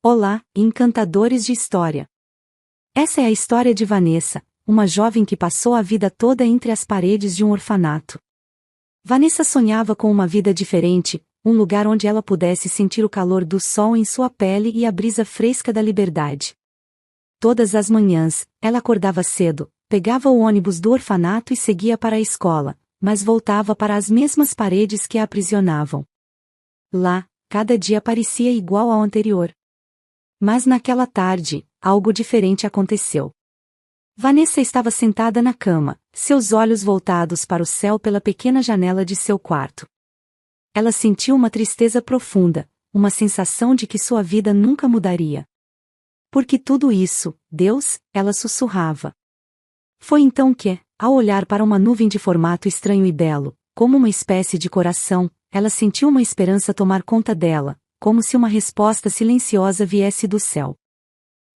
Olá, encantadores de história! Essa é a história de Vanessa, uma jovem que passou a vida toda entre as paredes de um orfanato. Vanessa sonhava com uma vida diferente, um lugar onde ela pudesse sentir o calor do sol em sua pele e a brisa fresca da liberdade. Todas as manhãs, ela acordava cedo, pegava o ônibus do orfanato e seguia para a escola, mas voltava para as mesmas paredes que a aprisionavam. Lá, cada dia parecia igual ao anterior. Mas naquela tarde, algo diferente aconteceu. Vanessa estava sentada na cama, seus olhos voltados para o céu pela pequena janela de seu quarto. Ela sentiu uma tristeza profunda, uma sensação de que sua vida nunca mudaria. Por que tudo isso, Deus? Ela sussurrava. Foi então que, ao olhar para uma nuvem de formato estranho e belo, como uma espécie de coração, ela sentiu uma esperança tomar conta dela, como se uma resposta silenciosa viesse do céu.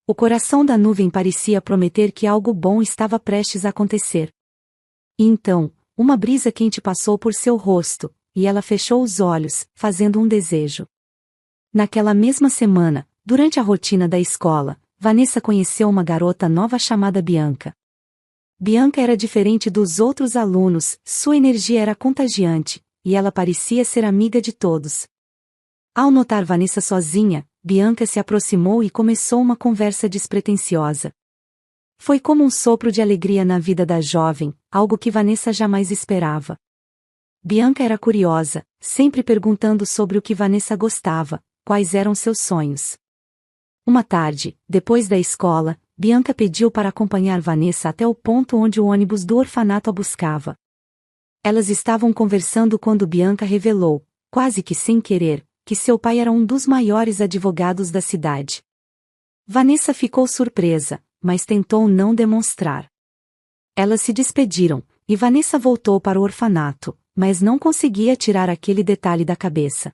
O coração da nuvem parecia prometer que algo bom estava prestes a acontecer. E então, uma brisa quente passou por seu rosto, e ela fechou os olhos, fazendo um desejo. Naquela mesma semana, durante a rotina da escola, Vanessa conheceu uma garota nova chamada Bianca. Bianca era diferente dos outros alunos, sua energia era contagiante, e ela parecia ser amiga de todos. Ao notar Vanessa sozinha, Bianca se aproximou e começou uma conversa despretensiosa. Foi como um sopro de alegria na vida da jovem, algo que Vanessa jamais esperava. Bianca era curiosa, sempre perguntando sobre o que Vanessa gostava, quais eram seus sonhos. Uma tarde, depois da escola, Bianca pediu para acompanhar Vanessa até o ponto onde o ônibus do orfanato a buscava. Elas estavam conversando quando Bianca revelou, quase que sem querer, que seu pai era um dos maiores advogados da cidade. Vanessa ficou surpresa, mas tentou não demonstrar. Elas se despediram, e Vanessa voltou para o orfanato, mas não conseguia tirar aquele detalhe da cabeça.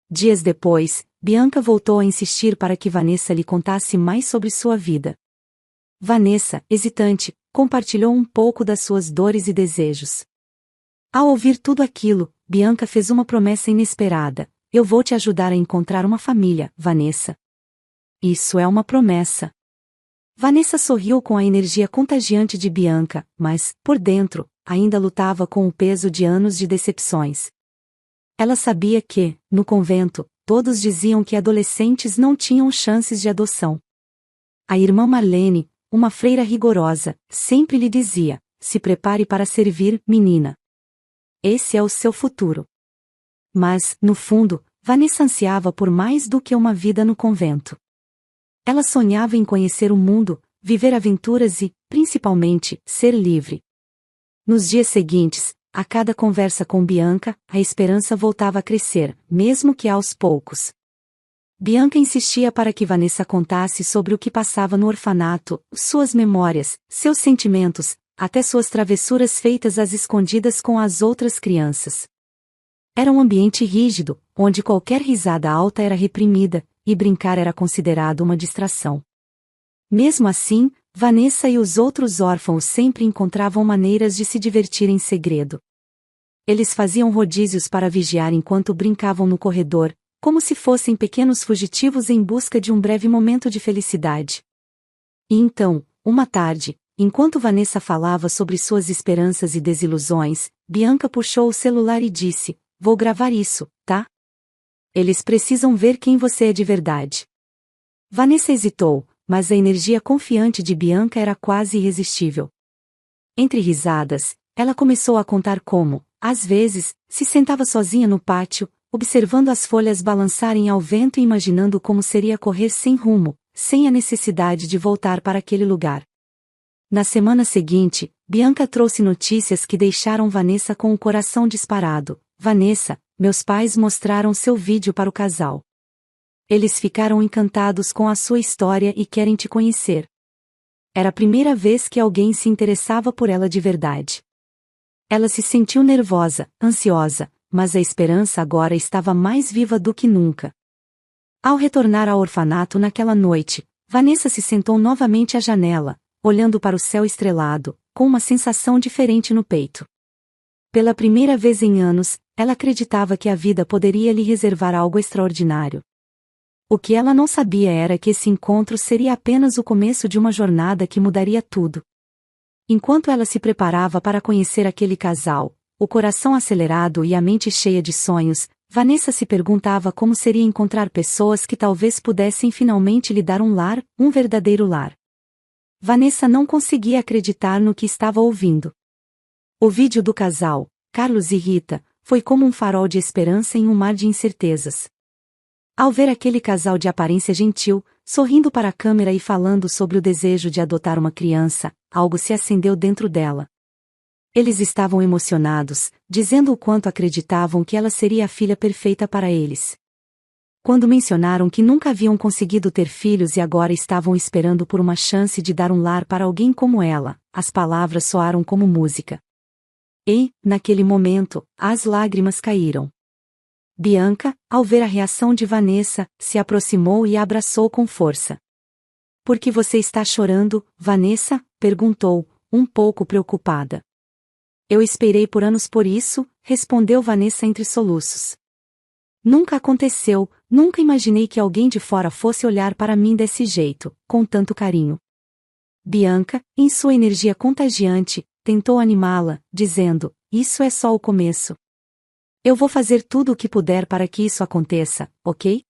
Dias depois, Bianca voltou a insistir para que Vanessa lhe contasse mais sobre sua vida. Vanessa, hesitante, compartilhou um pouco das suas dores e desejos. Ao ouvir tudo aquilo, Bianca fez uma promessa inesperada. Eu vou te ajudar a encontrar uma família, Vanessa. Isso é uma promessa. Vanessa sorriu com a energia contagiante de Bianca, mas, por dentro, ainda lutava com o peso de anos de decepções. Ela sabia que, no convento, todos diziam que adolescentes não tinham chances de adoção. A irmã Marlene, uma freira rigorosa, sempre lhe dizia: se prepare para servir, menina. Esse é o seu futuro. Mas, no fundo, Vanessa ansiava por mais do que uma vida no convento. Ela sonhava em conhecer o mundo, viver aventuras e, principalmente, ser livre. Nos dias seguintes, a cada conversa com Bianca, a esperança voltava a crescer, mesmo que aos poucos. Bianca insistia para que Vanessa contasse sobre o que passava no orfanato, suas memórias, seus sentimentos, até suas travessuras feitas às escondidas com as outras crianças. Era um ambiente rígido, onde qualquer risada alta era reprimida, e brincar era considerado uma distração. Mesmo assim, Vanessa e os outros órfãos sempre encontravam maneiras de se divertir em segredo. Eles faziam rodízios para vigiar enquanto brincavam no corredor, como se fossem pequenos fugitivos em busca de um breve momento de felicidade. E então, uma tarde, enquanto Vanessa falava sobre suas esperanças e desilusões, Bianca puxou o celular e disse: vou gravar isso, tá? Eles precisam ver quem você é de verdade. Vanessa hesitou, mas a energia confiante de Bianca era quase irresistível. Entre risadas, ela começou a contar como, às vezes, se sentava sozinha no pátio, observando as folhas balançarem ao vento e imaginando como seria correr sem rumo, sem a necessidade de voltar para aquele lugar. Na semana seguinte, Bianca trouxe notícias que deixaram Vanessa com o coração disparado. Vanessa, meus pais mostraram seu vídeo para o casal. Eles ficaram encantados com a sua história e querem te conhecer. Era a primeira vez que alguém se interessava por ela de verdade. Ela se sentiu nervosa, ansiosa, mas a esperança agora estava mais viva do que nunca. Ao retornar ao orfanato naquela noite, Vanessa se sentou novamente à janela, olhando para o céu estrelado, com uma sensação diferente no peito. Pela primeira vez em anos, ela acreditava que a vida poderia lhe reservar algo extraordinário. O que ela não sabia era que esse encontro seria apenas o começo de uma jornada que mudaria tudo. Enquanto ela se preparava para conhecer aquele casal, o coração acelerado e a mente cheia de sonhos, Vanessa se perguntava como seria encontrar pessoas que talvez pudessem finalmente lhe dar um lar, um verdadeiro lar. Vanessa não conseguia acreditar no que estava ouvindo. O vídeo do casal, Carlos e Rita, foi como um farol de esperança em um mar de incertezas. Ao ver aquele casal de aparência gentil, sorrindo para a câmera e falando sobre o desejo de adotar uma criança, algo se acendeu dentro dela. Eles estavam emocionados, dizendo o quanto acreditavam que ela seria a filha perfeita para eles. Quando mencionaram que nunca haviam conseguido ter filhos e agora estavam esperando por uma chance de dar um lar para alguém como ela, as palavras soaram como música. E, naquele momento, as lágrimas caíram. Bianca, ao ver a reação de Vanessa, se aproximou e a abraçou com força. "Por que você está chorando, Vanessa?", perguntou, um pouco preocupada. "Eu esperei por anos por isso", respondeu Vanessa entre soluços. "Nunca aconteceu, nunca imaginei que alguém de fora fosse olhar para mim desse jeito, com tanto carinho." Bianca, em sua energia contagiante, tentou animá-la, dizendo: "Isso é só o começo. Eu vou fazer tudo o que puder para que isso aconteça, ok?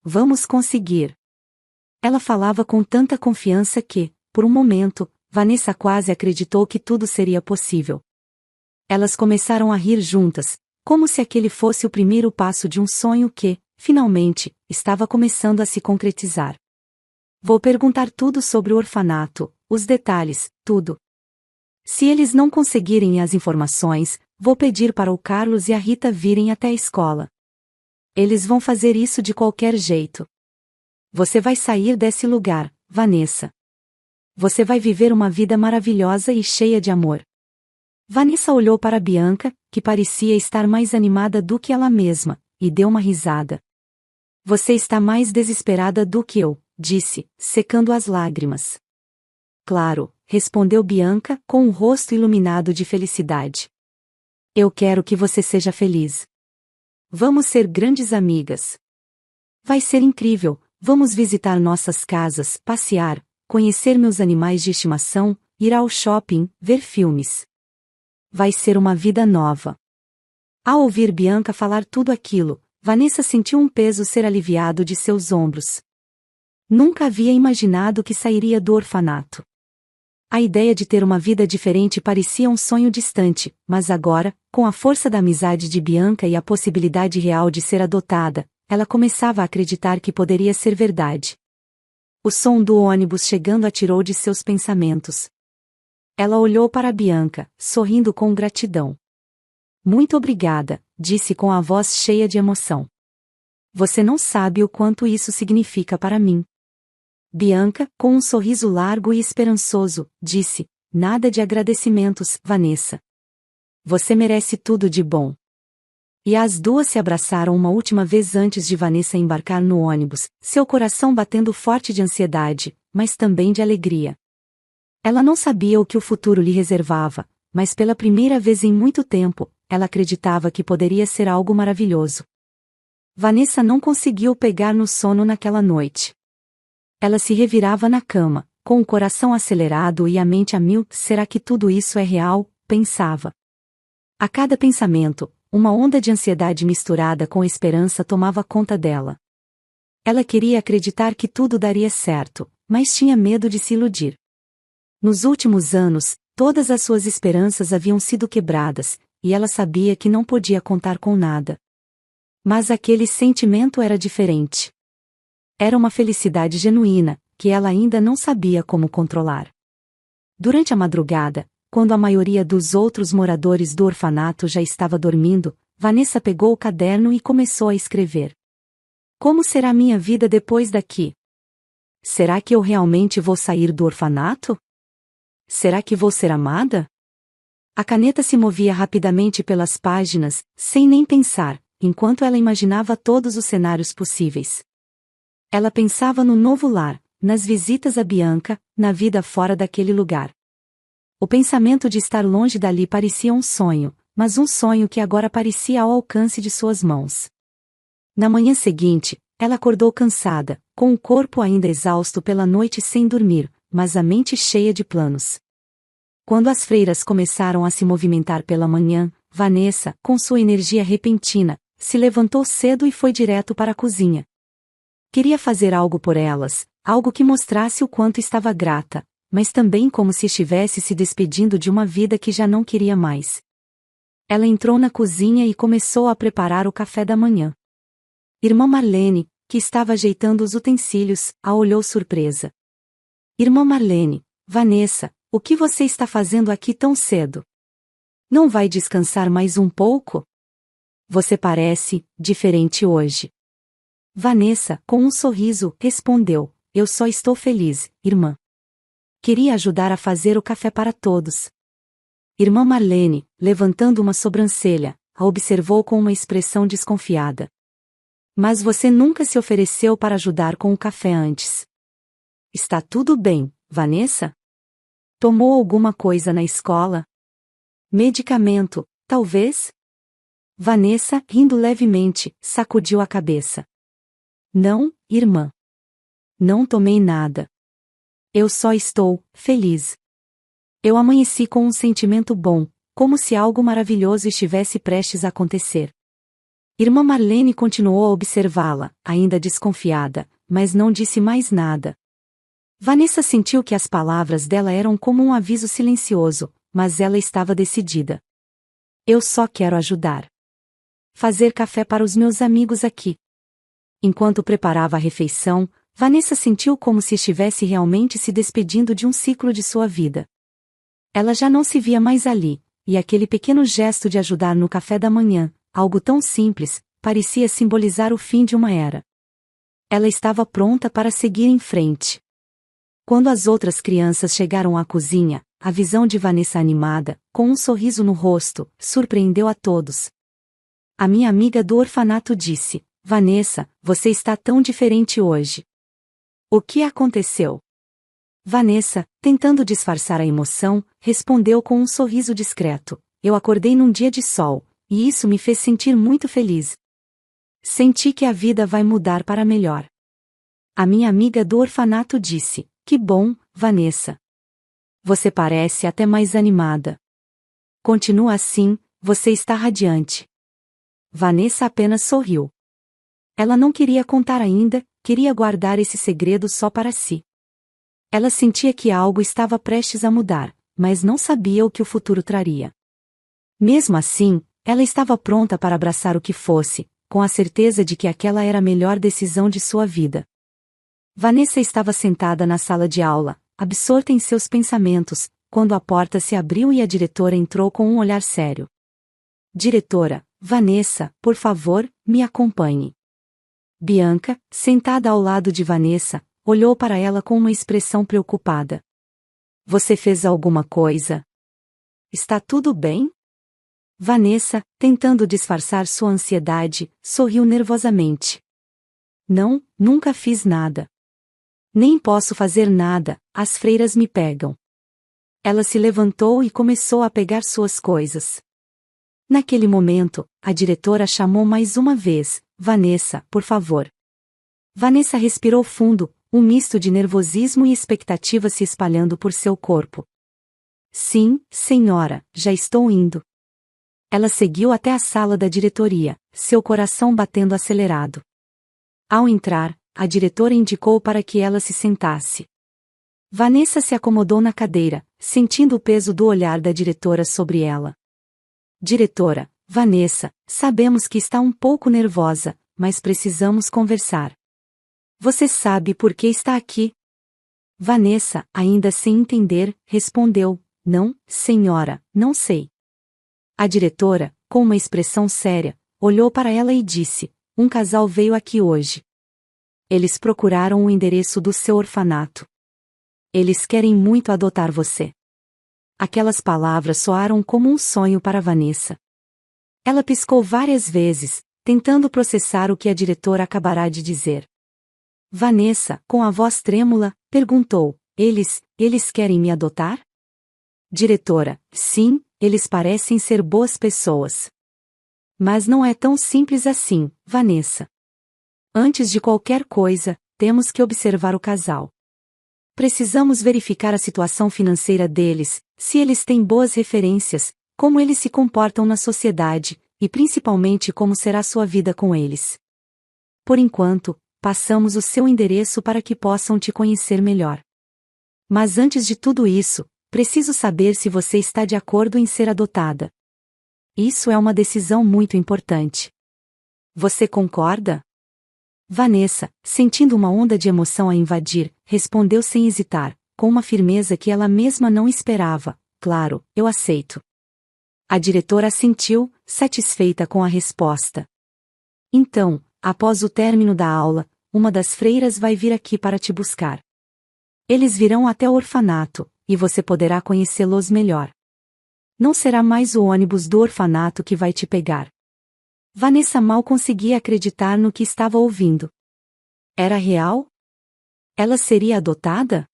Vamos conseguir." Ela falava com tanta confiança que, por um momento, Vanessa quase acreditou que tudo seria possível. Elas começaram a rir juntas, como se aquele fosse o primeiro passo de um sonho que, finalmente, estava começando a se concretizar. "Vou perguntar tudo sobre o orfanato, os detalhes, tudo. Se eles não conseguirem as informações, vou pedir para o Carlos e a Rita virem até a escola. Eles vão fazer isso de qualquer jeito. Você vai sair desse lugar, Vanessa. Você vai viver uma vida maravilhosa e cheia de amor." Vanessa olhou para Bianca, que parecia estar mais animada do que ela mesma, e deu uma risada. "Você está mais desesperada do que eu", disse, secando as lágrimas. "Claro", respondeu Bianca, com o rosto iluminado de felicidade. "Eu quero que você seja feliz. Vamos ser grandes amigas. Vai ser incrível, vamos visitar nossas casas, passear, conhecer meus animais de estimação, ir ao shopping, ver filmes. Vai ser uma vida nova." Ao ouvir Bianca falar tudo aquilo, Vanessa sentiu um peso ser aliviado de seus ombros. Nunca havia imaginado que sairia do orfanato. A ideia de ter uma vida diferente parecia um sonho distante, mas agora, com a força da amizade de Bianca e a possibilidade real de ser adotada, ela começava a acreditar que poderia ser verdade. O som do ônibus chegando a tirou de seus pensamentos. Ela olhou para Bianca, sorrindo com gratidão. "Muito obrigada", disse com a voz cheia de emoção. "Você não sabe o quanto isso significa para mim." Bianca, com um sorriso largo e esperançoso, disse: "Nada de agradecimentos, Vanessa. Você merece tudo de bom." E as duas se abraçaram uma última vez antes de Vanessa embarcar no ônibus, seu coração batendo forte de ansiedade, mas também de alegria. Ela não sabia o que o futuro lhe reservava, mas pela primeira vez em muito tempo, ela acreditava que poderia ser algo maravilhoso. Vanessa não conseguiu pegar no sono naquela noite. Ela se revirava na cama, com o coração acelerado e a mente a mil. "Será que tudo isso é real?", pensava. A cada pensamento, uma onda de ansiedade misturada com esperança tomava conta dela. Ela queria acreditar que tudo daria certo, mas tinha medo de se iludir. Nos últimos anos, todas as suas esperanças haviam sido quebradas, e ela sabia que não podia contar com nada. Mas aquele sentimento era diferente. Era uma felicidade genuína, que ela ainda não sabia como controlar. Durante a madrugada, quando a maioria dos outros moradores do orfanato já estava dormindo, Vanessa pegou o caderno e começou a escrever. "Como será minha vida depois daqui? Será que eu realmente vou sair do orfanato? Será que vou ser amada?" A caneta se movia rapidamente pelas páginas, sem nem pensar, enquanto ela imaginava todos os cenários possíveis. Ela pensava no novo lar, nas visitas a Bianca, na vida fora daquele lugar. O pensamento de estar longe dali parecia um sonho, mas um sonho que agora parecia ao alcance de suas mãos. Na manhã seguinte, ela acordou cansada, com o corpo ainda exausto pela noite sem dormir, mas a mente cheia de planos. Quando as freiras começaram a se movimentar pela manhã, Vanessa, com sua energia repentina, se levantou cedo e foi direto para a cozinha. Queria fazer algo por elas, algo que mostrasse o quanto estava grata, mas também como se estivesse se despedindo de uma vida que já não queria mais. Ela entrou na cozinha e começou a preparar o café da manhã. Irmã Marlene, que estava ajeitando os utensílios, a olhou surpresa. Irmã Marlene, Vanessa, o que você está fazendo aqui tão cedo? Não vai descansar mais um pouco? Você parece diferente hoje. Vanessa, com um sorriso, respondeu: Eu só estou feliz, irmã. Queria ajudar a fazer o café para todos. Irmã Marlene, levantando uma sobrancelha, a observou com uma expressão desconfiada. Mas você nunca se ofereceu para ajudar com o café antes. Está tudo bem, Vanessa? Tomou alguma coisa na escola? Medicamento, talvez? Vanessa, rindo levemente, sacudiu a cabeça. Não, irmã. Não tomei nada. Eu só estou feliz. Eu amanheci com um sentimento bom, como se algo maravilhoso estivesse prestes a acontecer. Irmã Marlene continuou a observá-la, ainda desconfiada, mas não disse mais nada. Vanessa sentiu que as palavras dela eram como um aviso silencioso, mas ela estava decidida. Eu só quero ajudar. Fazer café para os meus amigos aqui. Enquanto preparava a refeição, Vanessa sentiu como se estivesse realmente se despedindo de um ciclo de sua vida. Ela já não se via mais ali, e aquele pequeno gesto de ajudar no café da manhã, algo tão simples, parecia simbolizar o fim de uma era. Ela estava pronta para seguir em frente. Quando as outras crianças chegaram à cozinha, a visão de Vanessa animada, com um sorriso no rosto, surpreendeu a todos. A minha amiga do orfanato disse: Vanessa, você está tão diferente hoje. O que aconteceu? Vanessa, tentando disfarçar a emoção, respondeu com um sorriso discreto: Eu acordei num dia de sol, e isso me fez sentir muito feliz. Senti que a vida vai mudar para melhor. A minha amiga do orfanato disse: Que bom, Vanessa. Você parece até mais animada. Continua assim, você está radiante. Vanessa apenas sorriu. Ela não queria contar ainda, queria guardar esse segredo só para si. Ela sentia que algo estava prestes a mudar, mas não sabia o que o futuro traria. Mesmo assim, ela estava pronta para abraçar o que fosse, com a certeza de que aquela era a melhor decisão de sua vida. Vanessa estava sentada na sala de aula, absorta em seus pensamentos, quando a porta se abriu e a diretora entrou com um olhar sério. Diretora, Vanessa, por favor, me acompanhe. Bianca, sentada ao lado de Vanessa, olhou para ela com uma expressão preocupada. Você fez alguma coisa? Está tudo bem? Vanessa, tentando disfarçar sua ansiedade, sorriu nervosamente. Não, nunca fiz nada. Nem posso fazer nada, as freiras me pegam. Ela se levantou e começou a pegar suas coisas. Naquele momento, a diretora chamou mais uma vez: Vanessa, por favor. Vanessa respirou fundo, um misto de nervosismo e expectativa se espalhando por seu corpo. Sim, senhora, já estou indo. Ela seguiu até a sala da diretoria, seu coração batendo acelerado. Ao entrar, a diretora indicou para que ela se sentasse. Vanessa se acomodou na cadeira, sentindo o peso do olhar da diretora sobre ela. Diretora, Vanessa, sabemos que está um pouco nervosa, mas precisamos conversar. Você sabe por que está aqui? Vanessa, ainda sem entender, respondeu: Não, senhora, não sei. A diretora, com uma expressão séria, olhou para ela e disse: Um casal veio aqui hoje. Eles procuraram o endereço do seu orfanato. Eles querem muito adotar você. Aquelas palavras soaram como um sonho para Vanessa. Ela piscou várias vezes, tentando processar o que a diretora acabará de dizer. Vanessa, com a voz trêmula, perguntou: Eles querem me adotar? Diretora: Sim, eles parecem ser boas pessoas. Mas não é tão simples assim, Vanessa. Antes de qualquer coisa, temos que observar o casal. Precisamos verificar a situação financeira deles, se eles têm boas referências, como eles se comportam na sociedade, e principalmente como será sua vida com eles. Por enquanto, passamos o seu endereço para que possam te conhecer melhor. Mas antes de tudo isso, preciso saber se você está de acordo em ser adotada. Isso é uma decisão muito importante. Você concorda? Vanessa, sentindo uma onda de emoção a invadir, respondeu sem hesitar, com uma firmeza que ela mesma não esperava: claro, eu aceito. A diretora assentiu, satisfeita com a resposta. Então, após o término da aula, uma das freiras vai vir aqui para te buscar. Eles virão até o orfanato, e você poderá conhecê-los melhor. Não será mais o ônibus do orfanato que vai te pegar. Vanessa mal conseguia acreditar no que estava ouvindo. Era real? Ela seria adotada?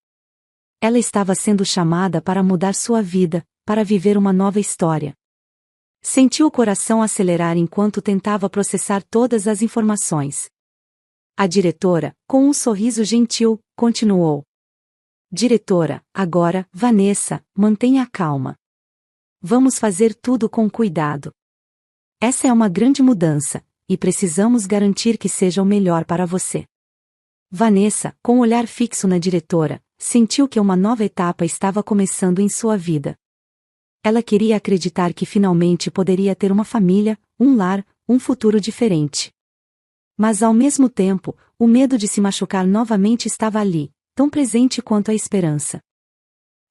Ela estava sendo chamada para mudar sua vida, para viver uma nova história. Sentiu o coração acelerar enquanto tentava processar todas as informações. A diretora, com um sorriso gentil, continuou. Diretora, agora, Vanessa, mantenha a calma. Vamos fazer tudo com cuidado. Essa é uma grande mudança, e precisamos garantir que seja o melhor para você. Vanessa, com o olhar fixo na diretora, sentiu que uma nova etapa estava começando em sua vida. Ela queria acreditar que finalmente poderia ter uma família, um lar, um futuro diferente. Mas ao mesmo tempo, o medo de se machucar novamente estava ali, tão presente quanto a esperança.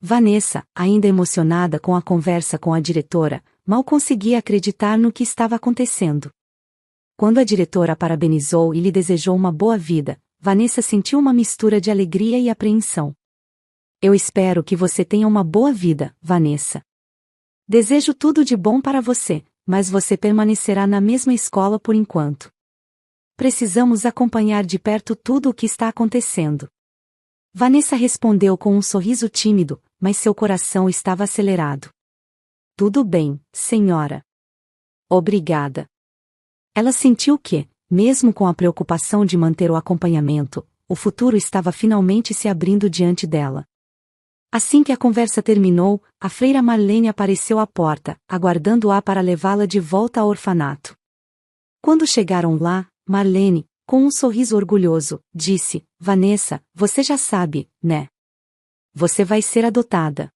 Vanessa, ainda emocionada com a conversa com a diretora, mal conseguia acreditar no que estava acontecendo. Quando a diretora a parabenizou e lhe desejou uma boa vida, Vanessa sentiu uma mistura de alegria e apreensão. Eu espero que você tenha uma boa vida, Vanessa. Desejo tudo de bom para você, mas você permanecerá na mesma escola por enquanto. Precisamos acompanhar de perto tudo o que está acontecendo. Vanessa respondeu com um sorriso tímido, mas seu coração estava acelerado. Tudo bem, senhora. Obrigada. Ela sentiu que, mesmo com a preocupação de manter o acompanhamento, o futuro estava finalmente se abrindo diante dela. Assim que a conversa terminou, a freira Marlene apareceu à porta, aguardando-a para levá-la de volta ao orfanato. Quando chegaram lá, Marlene, com um sorriso orgulhoso, disse: Vanessa, você já sabe, né? Você vai ser adotada.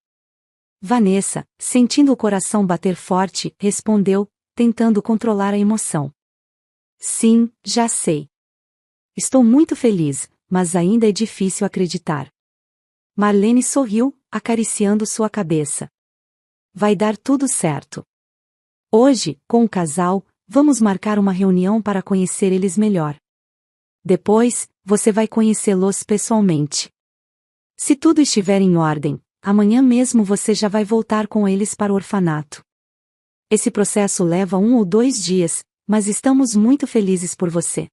Vanessa, sentindo o coração bater forte, respondeu, tentando controlar a emoção. Sim, já sei. Estou muito feliz, mas ainda é difícil acreditar. Marlene sorriu, acariciando sua cabeça. Vai dar tudo certo. Hoje, com o casal, vamos marcar uma reunião para conhecer eles melhor. Depois, você vai conhecê-los pessoalmente. Se tudo estiver em ordem, amanhã mesmo você já vai voltar com eles para o orfanato. Esse processo leva 1 ou 2 dias, mas estamos muito felizes por você.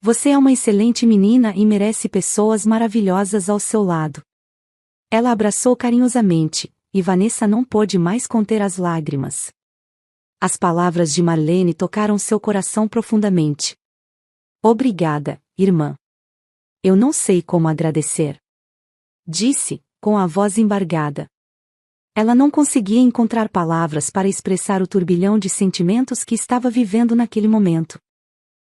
Você é uma excelente menina e merece pessoas maravilhosas ao seu lado. Ela abraçou carinhosamente, e Vanessa não pôde mais conter as lágrimas. As palavras de Marlene tocaram seu coração profundamente. Obrigada, irmã. Eu não sei como agradecer. Disse, com a voz embargada. Ela não conseguia encontrar palavras para expressar o turbilhão de sentimentos que estava vivendo naquele momento.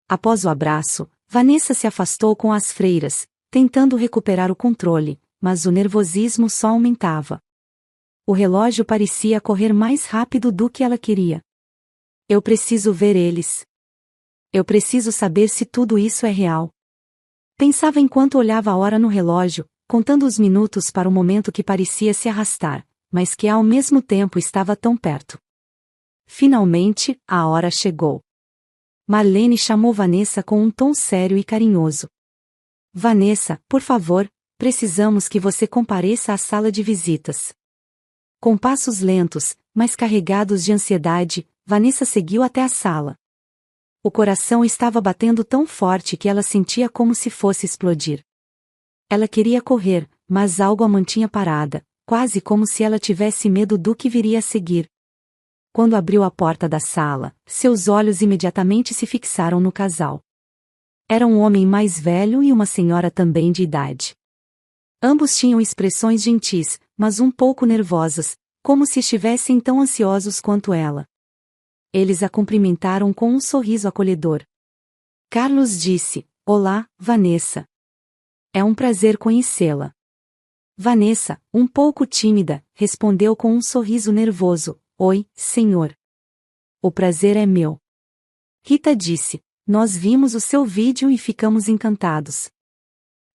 Após o abraço, Vanessa se afastou com as freiras, tentando recuperar o controle, mas o nervosismo só aumentava. O relógio parecia correr mais rápido do que ela queria. Eu preciso ver eles. Eu preciso saber se tudo isso é real. Pensava enquanto olhava a hora no relógio, contando os minutos para o momento que parecia se arrastar, mas que ao mesmo tempo estava tão perto. Finalmente, a hora chegou. Marlene chamou Vanessa com um tom sério e carinhoso. Vanessa, por favor, precisamos que você compareça à sala de visitas. Com passos lentos, mas carregados de ansiedade, Vanessa seguiu até a sala. O coração estava batendo tão forte que ela sentia como se fosse explodir. Ela queria correr, mas algo a mantinha parada, quase como se ela tivesse medo do que viria a seguir. Quando abriu a porta da sala, seus olhos imediatamente se fixaram no casal. Era um homem mais velho e uma senhora também de idade. Ambos tinham expressões gentis, mas um pouco nervosas, como se estivessem tão ansiosos quanto ela. Eles a cumprimentaram com um sorriso acolhedor. Carlos disse: "Olá, Vanessa. É um prazer conhecê-la." Vanessa, um pouco tímida, respondeu com um sorriso nervoso: "Oi, senhor. O prazer é meu." Rita disse: "Nós vimos o seu vídeo e ficamos encantados.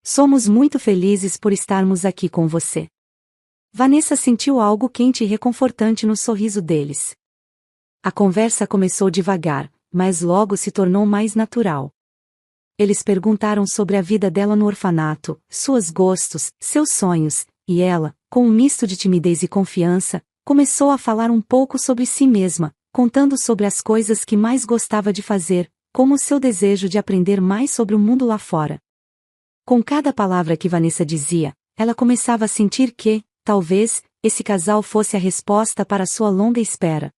Somos muito felizes por estarmos aqui com você." Vanessa sentiu algo quente e reconfortante no sorriso deles. A conversa começou devagar, mas logo se tornou mais natural. Eles perguntaram sobre a vida dela no orfanato, seus gostos, seus sonhos, e ela, com um misto de timidez e confiança, começou a falar um pouco sobre si mesma, contando sobre as coisas que mais gostava de fazer, como o seu desejo de aprender mais sobre o mundo lá fora. Com cada palavra que Vanessa dizia, ela começava a sentir que, talvez, esse casal fosse a resposta para sua longa espera.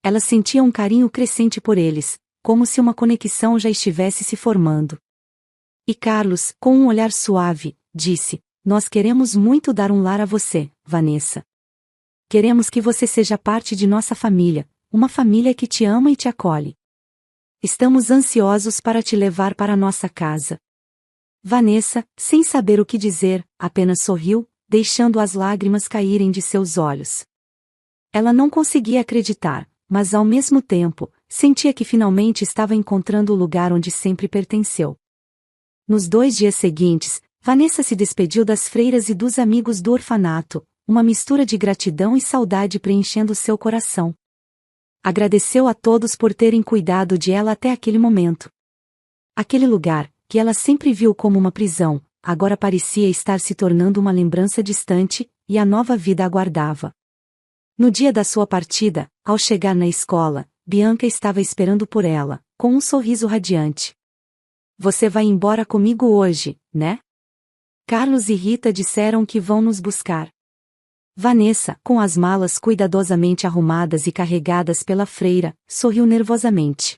Ela sentia um carinho crescente por eles, como se uma conexão já estivesse se formando. E Carlos, com um olhar suave, disse: "Nós queremos muito dar um lar a você, Vanessa. Queremos que você seja parte de nossa família, uma família que te ama e te acolhe. Estamos ansiosos para te levar para nossa casa." Vanessa, sem saber o que dizer, apenas sorriu, deixando as lágrimas caírem de seus olhos. Ela não conseguia acreditar, mas ao mesmo tempo, sentia que finalmente estava encontrando o lugar onde sempre pertenceu. Nos 2 dias seguintes, Vanessa se despediu das freiras e dos amigos do orfanato, uma mistura de gratidão e saudade preenchendo seu coração. Agradeceu a todos por terem cuidado de ela até aquele momento. Aquele lugar, que ela sempre viu como uma prisão, agora parecia estar se tornando uma lembrança distante, e a nova vida aguardava. No dia da sua partida, ao chegar na escola, Bianca estava esperando por ela, com um sorriso radiante. "Você vai embora comigo hoje, né?" Carlos e Rita disseram que vão nos buscar. Vanessa, com as malas cuidadosamente arrumadas e carregadas pela freira, sorriu nervosamente.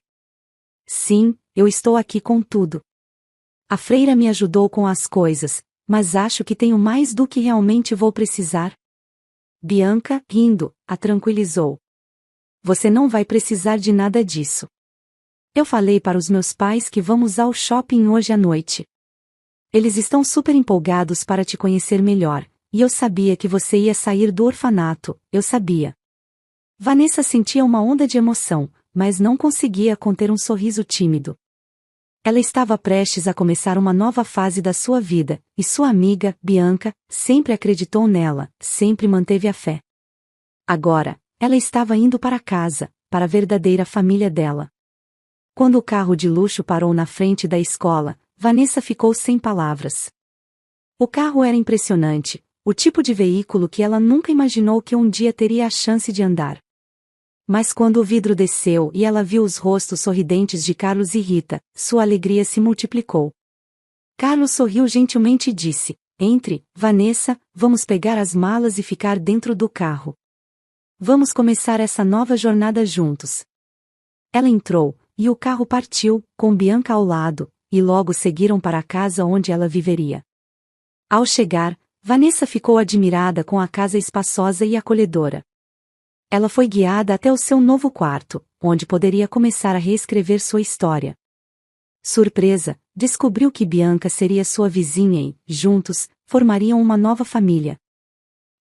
"Sim, eu estou aqui com tudo. A freira me ajudou com as coisas, mas acho que tenho mais do que realmente vou precisar." Bianca, rindo, a tranquilizou. "Você não vai precisar de nada disso. Eu falei para os meus pais que vamos ao shopping hoje à noite. Eles estão super empolgados para te conhecer melhor, e eu sabia que você ia sair do orfanato, eu sabia." Vanessa sentia uma onda de emoção, mas não conseguia conter um sorriso tímido. Ela estava prestes a começar uma nova fase da sua vida, e sua amiga, Bianca, sempre acreditou nela, sempre manteve a fé. Agora, ela estava indo para casa, para a verdadeira família dela. Quando o carro de luxo parou na frente da escola, Vanessa ficou sem palavras. O carro era impressionante, o tipo de veículo que ela nunca imaginou que um dia teria a chance de andar. Mas quando o vidro desceu e ela viu os rostos sorridentes de Carlos e Rita, sua alegria se multiplicou. Carlos sorriu gentilmente e disse: "Entre, Vanessa, vamos pegar as malas e ficar dentro do carro. Vamos começar essa nova jornada juntos." Ela entrou, e o carro partiu, com Bianca ao lado, e logo seguiram para a casa onde ela viveria. Ao chegar, Vanessa ficou admirada com a casa espaçosa e acolhedora. Ela foi guiada até o seu novo quarto, onde poderia começar a reescrever sua história. Surpresa, descobriu que Bianca seria sua vizinha e, juntos, formariam uma nova família.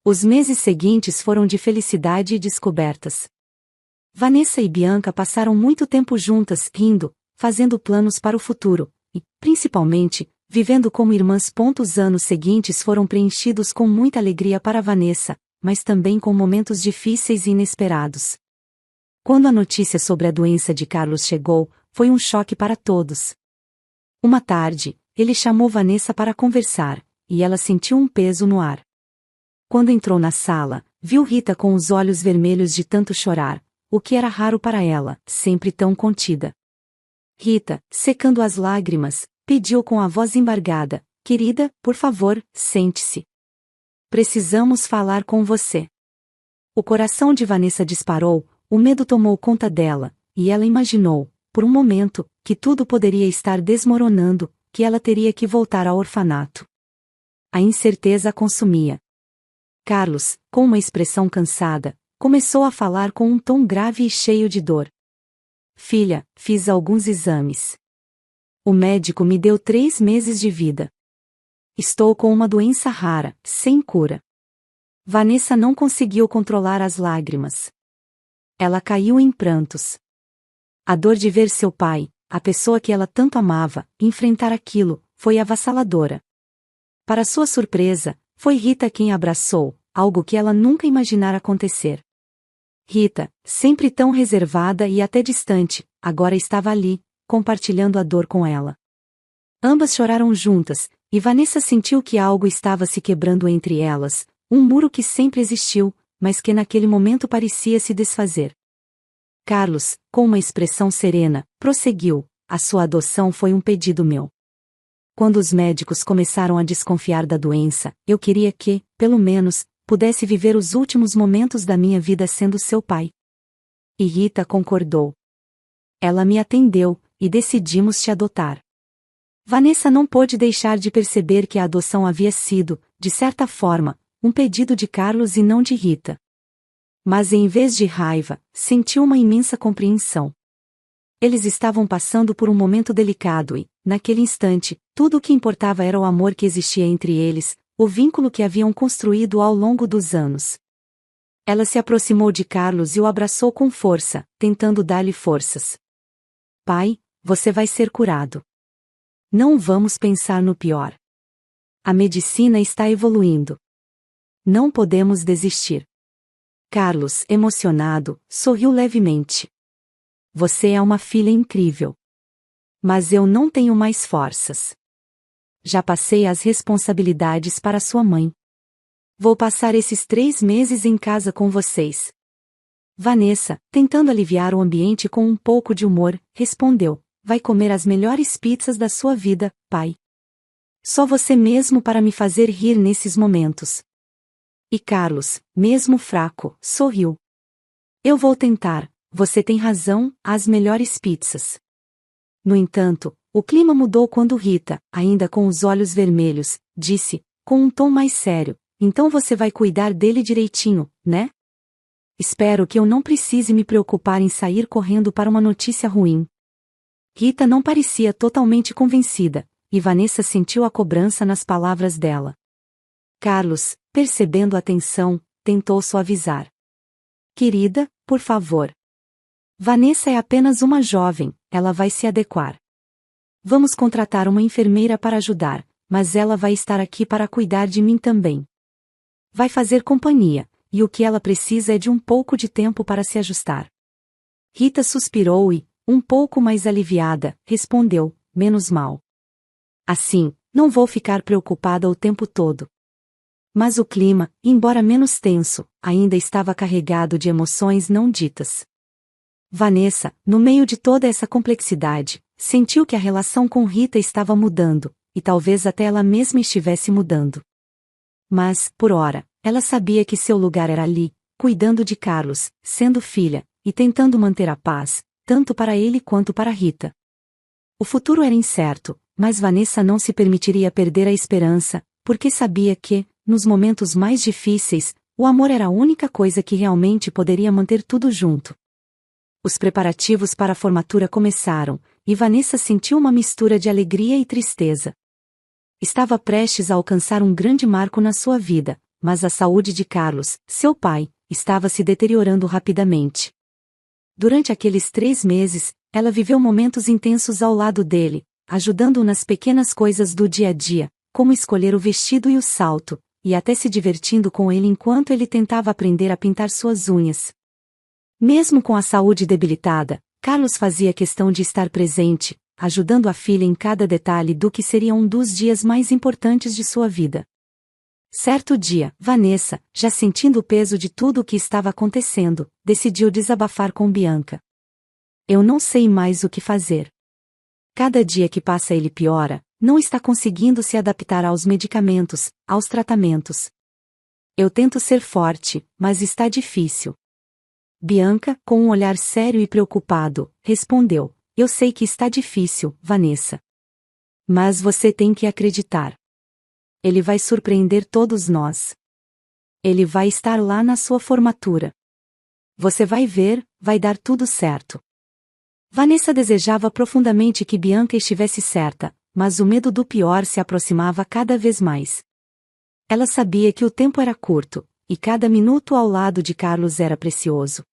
Os meses seguintes foram de felicidade e descobertas. Vanessa e Bianca passaram muito tempo juntas, rindo, fazendo planos para o futuro, e, principalmente, vivendo como irmãs. Os anos seguintes foram preenchidos com muita alegria para Vanessa, mas também com momentos difíceis e inesperados. Quando a notícia sobre a doença de Carlos chegou, foi um choque para todos. Uma tarde, ele chamou Vanessa para conversar, e ela sentiu um peso no ar. Quando entrou na sala, viu Rita com os olhos vermelhos de tanto chorar, o que era raro para ela, sempre tão contida. Rita, secando as lágrimas, pediu com a voz embargada: "Querida, por favor, sente-se. Precisamos falar com você." O coração de Vanessa disparou, o medo tomou conta dela, e ela imaginou: por um momento, que tudo poderia estar desmoronando, que ela teria que voltar ao orfanato. A incerteza a consumia. Carlos, com uma expressão cansada, começou a falar com um tom grave e cheio de dor. Filha, fiz alguns exames. O médico me deu 3 meses de vida. Estou com uma doença rara, sem cura. Vanessa não conseguiu controlar as lágrimas. Ela caiu em prantos. A dor de ver seu pai, a pessoa que ela tanto amava, enfrentar aquilo, foi avassaladora. Para sua surpresa, foi Rita quem a abraçou, algo que ela nunca imaginara acontecer. Rita, sempre tão reservada e até distante, agora estava ali, compartilhando a dor com ela. Ambas choraram juntas, e Vanessa sentiu que algo estava se quebrando entre elas, um muro que sempre existiu, mas que naquele momento parecia se desfazer. Carlos, com uma expressão serena, prosseguiu: a sua adoção foi um pedido meu. Quando os médicos começaram a desconfiar da doença, eu queria que, pelo menos, pudesse viver os últimos momentos da minha vida sendo seu pai. E Rita concordou. Ela me atendeu, e decidimos te adotar. Vanessa não pôde deixar de perceber que a adoção havia sido, de certa forma, um pedido de Carlos e não de Rita. Mas em vez de raiva, sentiu uma imensa compreensão. Eles estavam passando por um momento delicado e, naquele instante, tudo o que importava era o amor que existia entre eles, o vínculo que haviam construído ao longo dos anos. Ela se aproximou de Carlos e o abraçou com força, tentando dar-lhe forças. Pai, você vai ser curado. Não vamos pensar no pior. A medicina está evoluindo. Não podemos desistir. Carlos, emocionado, sorriu levemente. Você é uma filha incrível. Mas eu não tenho mais forças. Já passei as responsabilidades para sua mãe. Vou passar esses 3 meses em casa com vocês. Vanessa, tentando aliviar o ambiente com um pouco de humor, respondeu: vai comer as melhores pizzas da sua vida, pai. Só você mesmo para me fazer rir nesses momentos. E Carlos, mesmo fraco, sorriu. Eu vou tentar, você tem razão, as melhores pizzas. No entanto, o clima mudou quando Rita, ainda com os olhos vermelhos, disse, com um tom mais sério: então você vai cuidar dele direitinho, né? Espero que eu não precise me preocupar em sair correndo para uma notícia ruim. Rita não parecia totalmente convencida, e Vanessa sentiu a cobrança nas palavras dela. Carlos, percebendo a tensão, tentou suavizar. Querida, por favor. Vanessa é apenas uma jovem, ela vai se adequar. Vamos contratar uma enfermeira para ajudar, mas ela vai estar aqui para cuidar de mim também. Vai fazer companhia, e o que ela precisa é de um pouco de tempo para se ajustar. Rita suspirou e, um pouco mais aliviada, respondeu: menos mal. Assim, não vou ficar preocupada o tempo todo. Mas o clima, embora menos tenso, ainda estava carregado de emoções não ditas. Vanessa, no meio de toda essa complexidade, sentiu que a relação com Rita estava mudando, e talvez até ela mesma estivesse mudando. Mas, por ora, ela sabia que seu lugar era ali, cuidando de Carlos, sendo filha, e tentando manter a paz, tanto para ele quanto para Rita. O futuro era incerto, mas Vanessa não se permitiria perder a esperança, porque sabia que, nos momentos mais difíceis, o amor era a única coisa que realmente poderia manter tudo junto. Os preparativos para a formatura começaram, e Vanessa sentiu uma mistura de alegria e tristeza. Estava prestes a alcançar um grande marco na sua vida, mas a saúde de Carlos, seu pai, estava se deteriorando rapidamente. Durante aqueles 3 meses, ela viveu momentos intensos ao lado dele, ajudando-o nas pequenas coisas do dia a dia, como escolher o vestido e o salto, e até se divertindo com ele enquanto ele tentava aprender a pintar suas unhas. Mesmo com a saúde debilitada, Carlos fazia questão de estar presente, ajudando a filha em cada detalhe do que seria um dos dias mais importantes de sua vida. Certo dia, Vanessa, já sentindo o peso de tudo o que estava acontecendo, decidiu desabafar com Bianca. Eu não sei mais o que fazer. Cada dia que passa ele piora, não está conseguindo se adaptar aos medicamentos, aos tratamentos. Eu tento ser forte, mas está difícil. Bianca, com um olhar sério e preocupado, respondeu: Eu sei que está difícil, Vanessa. Mas você tem que acreditar. Ele vai surpreender todos nós. Ele vai estar lá na sua formatura. Você vai ver, vai dar tudo certo. Vanessa desejava profundamente que Bianca estivesse certa, mas o medo do pior se aproximava cada vez mais. Ela sabia que o tempo era curto, e cada minuto ao lado de Carlos era precioso.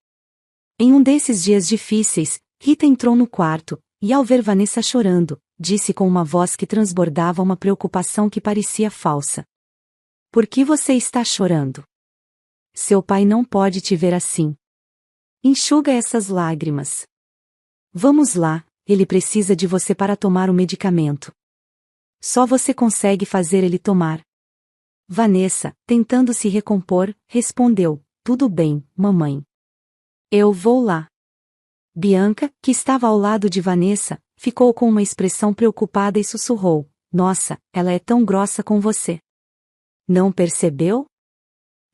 Em um desses dias difíceis, Rita entrou no quarto, e ao ver Vanessa chorando, disse com uma voz que transbordava uma preocupação que parecia falsa. Por que você está chorando? Seu pai não pode te ver assim. Enxuga essas lágrimas. Vamos lá, ele precisa de você para tomar o medicamento. Só você consegue fazer ele tomar. Vanessa, tentando se recompor, respondeu, tudo bem, mamãe. Eu vou lá. Bianca, que estava ao lado de Vanessa, ficou com uma expressão preocupada e sussurrou, nossa, ela é tão grossa com você. Não percebeu?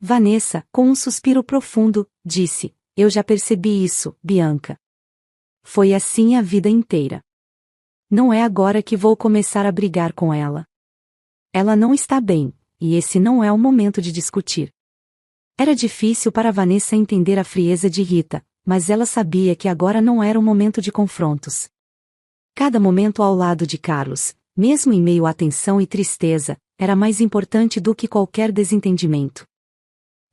Vanessa, com um suspiro profundo, disse, eu já percebi isso, Bianca. Foi assim a vida inteira. Não é agora que vou começar a brigar com ela. Ela não está bem, e esse não é o momento de discutir. Era difícil para Vanessa entender a frieza de Rita, mas ela sabia que agora não era o momento de confrontos. Cada momento ao lado de Carlos, mesmo em meio à tensão e tristeza, era mais importante do que qualquer desentendimento.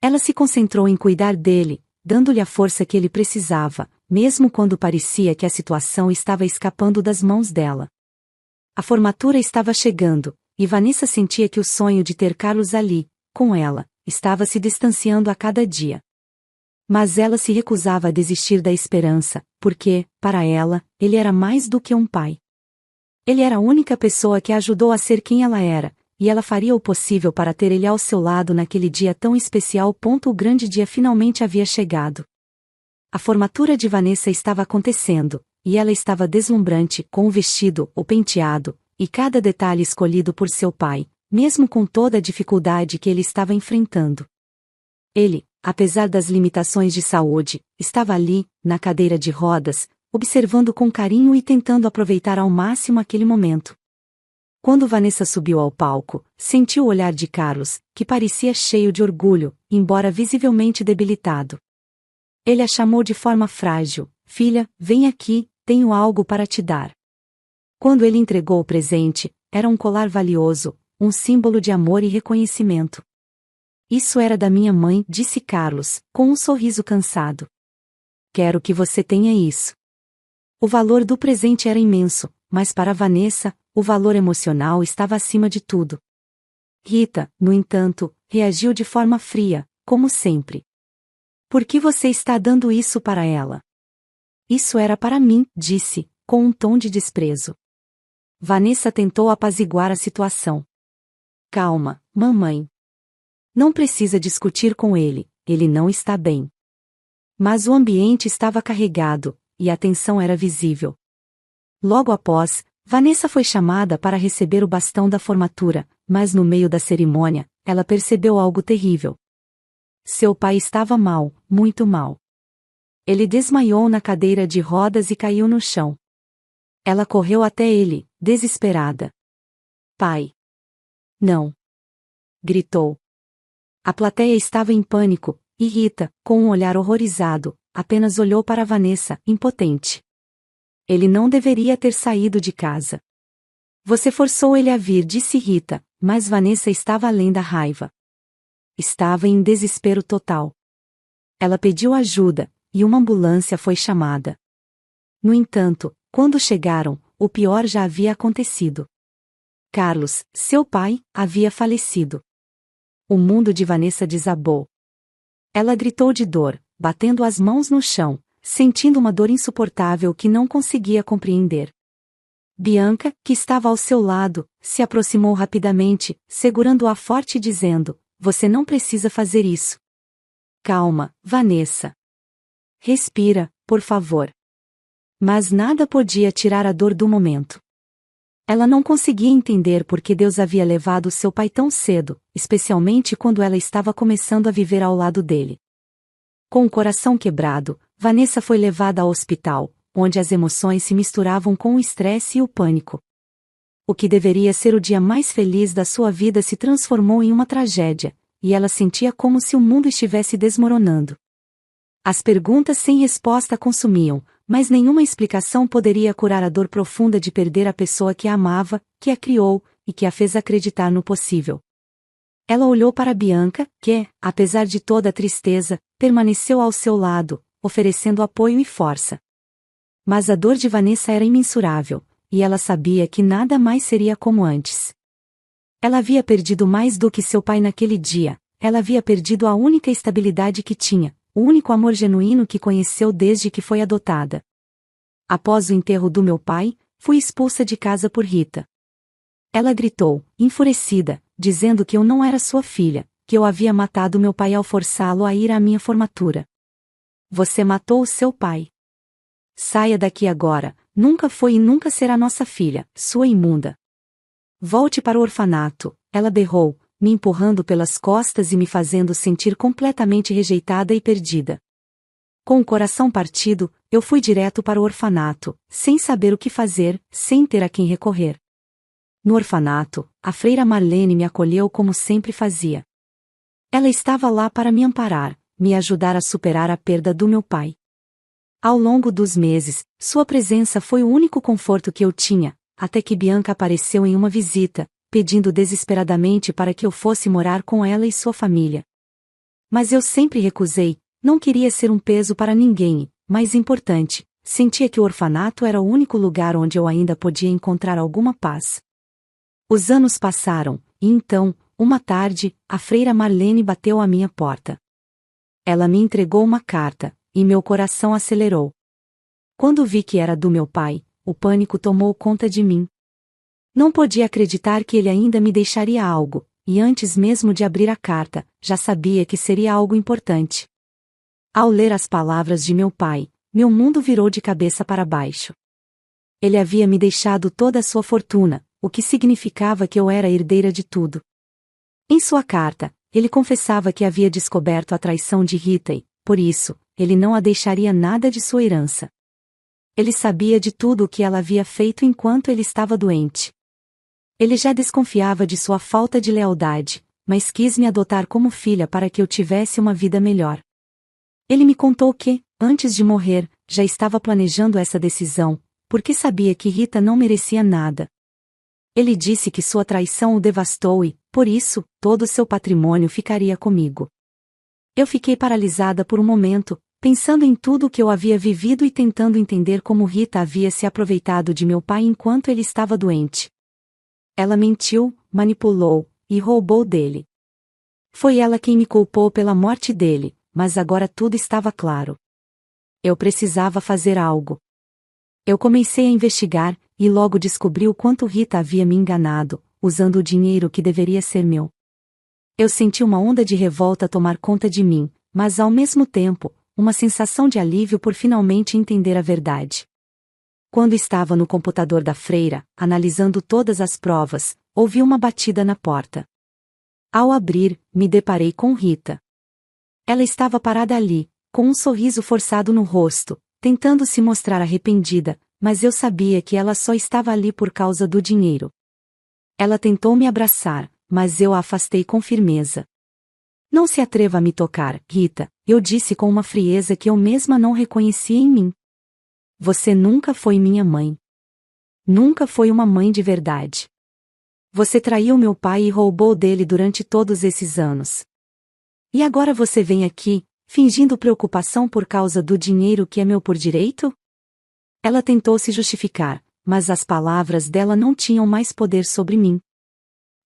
Ela se concentrou em cuidar dele, dando-lhe a força que ele precisava, mesmo quando parecia que a situação estava escapando das mãos dela. A formatura estava chegando, e Vanessa sentia que o sonho de ter Carlos ali, com ela, estava se distanciando a cada dia. Mas ela se recusava a desistir da esperança, porque, para ela, ele era mais do que um pai. Ele era a única pessoa que a ajudou a ser quem ela era, e ela faria o possível para ter ele ao seu lado naquele dia tão especial. O grande dia finalmente havia chegado. A formatura de Vanessa estava acontecendo, e ela estava deslumbrante, com o vestido, o penteado, e cada detalhe escolhido por seu pai, mesmo com toda a dificuldade que ele estava enfrentando. Ele, apesar das limitações de saúde, estava ali, na cadeira de rodas, observando com carinho e tentando aproveitar ao máximo aquele momento. Quando Vanessa subiu ao palco, sentiu o olhar de Carlos, que parecia cheio de orgulho, embora visivelmente debilitado. Ele a chamou de forma frágil, filha, vem aqui, tenho algo para te dar. Quando ele entregou o presente, era um colar valioso, um símbolo de amor e reconhecimento. Isso era da minha mãe, disse Carlos, com um sorriso cansado. Quero que você tenha isso. O valor do presente era imenso, mas para Vanessa, o valor emocional estava acima de tudo. Rita, no entanto, reagiu de forma fria, como sempre. Por que você está dando isso para ela? Isso era para mim, disse, com um tom de desprezo. Vanessa tentou apaziguar a situação. Calma, mamãe. Não precisa discutir com ele, ele não está bem. Mas o ambiente estava carregado, e a tensão era visível. Logo após, Vanessa foi chamada para receber o bastão da formatura, mas no meio da cerimônia, ela percebeu algo terrível. Seu pai estava mal, muito mal. Ele desmaiou na cadeira de rodas e caiu no chão. Ela correu até ele, desesperada. Pai! Não! Gritou. A plateia estava em pânico, e Rita, com um olhar horrorizado, apenas olhou para Vanessa, impotente. Ele não deveria ter saído de casa. Você forçou ele a vir, disse Rita, mas Vanessa estava além da raiva. Estava em desespero total. Ela pediu ajuda, e uma ambulância foi chamada. No entanto, quando chegaram, o pior já havia acontecido. Carlos, seu pai, havia falecido. O mundo de Vanessa desabou. Ela gritou de dor, batendo as mãos no chão, sentindo uma dor insuportável que não conseguia compreender. Bianca, que estava ao seu lado, se aproximou rapidamente, segurando-a forte e dizendo, você não precisa fazer isso. Calma, Vanessa. Respira, por favor. Mas nada podia tirar a dor do momento. Ela não conseguia entender por que Deus havia levado seu pai tão cedo, especialmente quando ela estava começando a viver ao lado dele. Com o coração quebrado, Vanessa foi levada ao hospital, onde as emoções se misturavam com o estresse e o pânico. O que deveria ser o dia mais feliz da sua vida se transformou em uma tragédia, e ela sentia como se o mundo estivesse desmoronando. As perguntas sem resposta a consumiam, mas nenhuma explicação poderia curar a dor profunda de perder a pessoa que a amava, que a criou, e que a fez acreditar no possível. Ela olhou para Bianca, que, apesar de toda a tristeza, permaneceu ao seu lado, oferecendo apoio e força. Mas a dor de Vanessa era imensurável, e ela sabia que nada mais seria como antes. Ela havia perdido mais do que seu pai naquele dia, ela havia perdido a única estabilidade que tinha, o único amor genuíno que conheceu desde que foi adotada. Após o enterro do meu pai, fui expulsa de casa por Rita. Ela gritou, enfurecida, dizendo que eu não era sua filha, que eu havia matado meu pai ao forçá-lo a ir à minha formatura. Você matou o seu pai. Saia daqui agora, nunca foi e nunca será nossa filha, sua imunda. Volte para o orfanato, ela berrou, me empurrando pelas costas e me fazendo sentir completamente rejeitada e perdida. Com o coração partido, eu fui direto para o orfanato, sem saber o que fazer, sem ter a quem recorrer. No orfanato, a freira Marlene me acolheu como sempre fazia. Ela estava lá para me amparar, me ajudar a superar a perda do meu pai. Ao longo dos meses, sua presença foi o único conforto que eu tinha, até que Bianca apareceu em uma visita, pedindo desesperadamente para que eu fosse morar com ela e sua família. Mas eu sempre recusei, não queria ser um peso para ninguém e, mais importante, sentia que o orfanato era o único lugar onde eu ainda podia encontrar alguma paz. Os anos passaram, e então, uma tarde, a freira Marlene bateu à minha porta. Ela me entregou uma carta, e meu coração acelerou. Quando vi que era do meu pai, o pânico tomou conta de mim. Não podia acreditar que ele ainda me deixaria algo, e antes mesmo de abrir a carta, já sabia que seria algo importante. Ao ler as palavras de meu pai, meu mundo virou de cabeça para baixo. Ele havia me deixado toda a sua fortuna, o que significava que eu era herdeira de tudo. Em sua carta, ele confessava que havia descoberto a traição de Rita e, por isso, ele não a deixaria nada de sua herança. Ele sabia de tudo o que ela havia feito enquanto ele estava doente. Ele já desconfiava de sua falta de lealdade, mas quis me adotar como filha para que eu tivesse uma vida melhor. Ele me contou que, antes de morrer, já estava planejando essa decisão, porque sabia que Rita não merecia nada. Ele disse que sua traição o devastou e, por isso, todo o seu patrimônio ficaria comigo. Eu fiquei paralisada por um momento, pensando em tudo o que eu havia vivido e tentando entender como Rita havia se aproveitado de meu pai enquanto ele estava doente. Ela mentiu, manipulou e roubou dele. Foi ela quem me culpou pela morte dele, mas agora tudo estava claro. Eu precisava fazer algo. Eu comecei a investigar, e logo descobri o quanto Rita havia me enganado, usando o dinheiro que deveria ser meu. Eu senti uma onda de revolta tomar conta de mim, mas ao mesmo tempo, uma sensação de alívio por finalmente entender a verdade. Quando estava no computador da freira, analisando todas as provas, ouvi uma batida na porta. Ao abrir, me deparei com Rita. Ela estava parada ali, com um sorriso forçado no rosto, tentando se mostrar arrependida, mas eu sabia que ela só estava ali por causa do dinheiro. Ela tentou me abraçar, mas eu a afastei com firmeza. Não se atreva a me tocar, Rita, eu disse com uma frieza que eu mesma não reconhecia em mim. Você nunca foi minha mãe. Nunca foi uma mãe de verdade. Você traiu meu pai e roubou dele durante todos esses anos. E agora você vem aqui, fingindo preocupação por causa do dinheiro que é meu por direito? Ela tentou se justificar, mas as palavras dela não tinham mais poder sobre mim.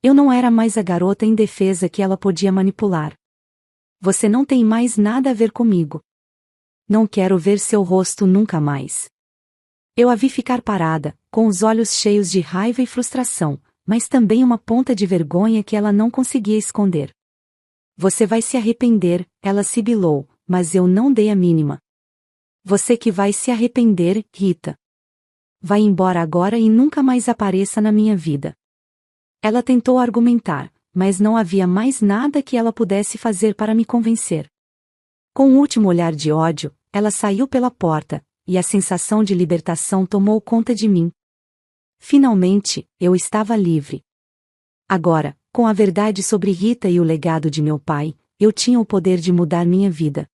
Eu não era mais a garota indefesa que ela podia manipular. Você não tem mais nada a ver comigo. Não quero ver seu rosto nunca mais. Eu a vi ficar parada, com os olhos cheios de raiva e frustração, mas também uma ponta de vergonha que ela não conseguia esconder. Você vai se arrepender, ela sibilou, mas eu não dei a mínima. Você que vai se arrepender, Rita. Vai embora agora e nunca mais apareça na minha vida. Ela tentou argumentar, mas não havia mais nada que ela pudesse fazer para me convencer. Com um último olhar de ódio, ela saiu pela porta, e a sensação de libertação tomou conta de mim. Finalmente, eu estava livre. Agora, com a verdade sobre Rita e o legado de meu pai, eu tinha o poder de mudar minha vida.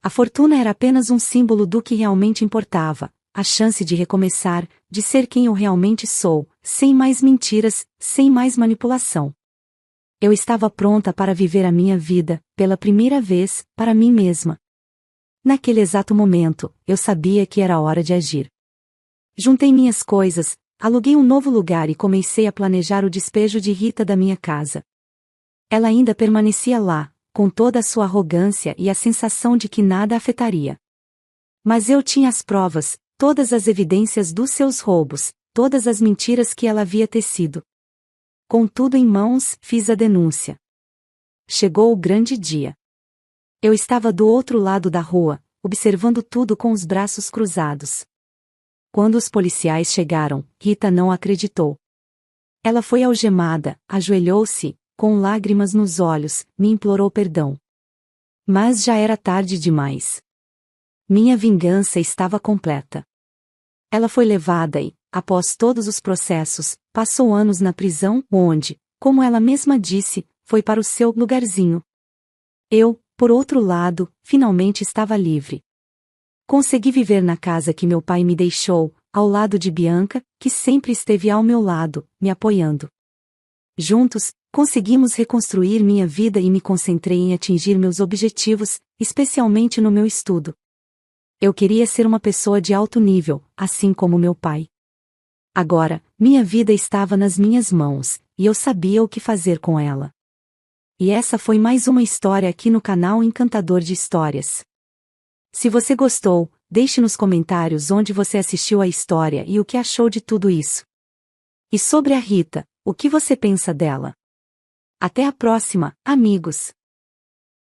A fortuna era apenas um símbolo do que realmente importava, a chance de recomeçar, de ser quem eu realmente sou, sem mais mentiras, sem mais manipulação. Eu estava pronta para viver a minha vida, pela primeira vez, para mim mesma. Naquele exato momento, eu sabia que era hora de agir. Juntei minhas coisas, aluguei um novo lugar e comecei a planejar o despejo de Rita da minha casa. Ela ainda permanecia lá, com toda a sua arrogância e a sensação de que nada a afetaria. Mas eu tinha as provas, todas as evidências dos seus roubos, todas as mentiras que ela havia tecido. Com tudo em mãos, fiz a denúncia. Chegou o grande dia. Eu estava do outro lado da rua, observando tudo com os braços cruzados. Quando os policiais chegaram, Rita não acreditou. Ela foi algemada, ajoelhou-se, com lágrimas nos olhos, me implorou perdão. Mas já era tarde demais. Minha vingança estava completa. Ela foi levada e, após todos os processos, passou anos na prisão, onde, como ela mesma disse, foi para o seu lugarzinho. Eu, por outro lado, finalmente estava livre. Consegui viver na casa que meu pai me deixou, ao lado de Bianca, que sempre esteve ao meu lado, me apoiando. Juntos, conseguimos reconstruir minha vida e me concentrei em atingir meus objetivos, especialmente no meu estudo. Eu queria ser uma pessoa de alto nível, assim como meu pai. Agora, minha vida estava nas minhas mãos, e eu sabia o que fazer com ela. E essa foi mais uma história aqui no canal Encantador de Histórias. Se você gostou, deixe nos comentários onde você assistiu a história e o que achou de tudo isso. E sobre a Rita, o que você pensa dela? Até a próxima, amigos!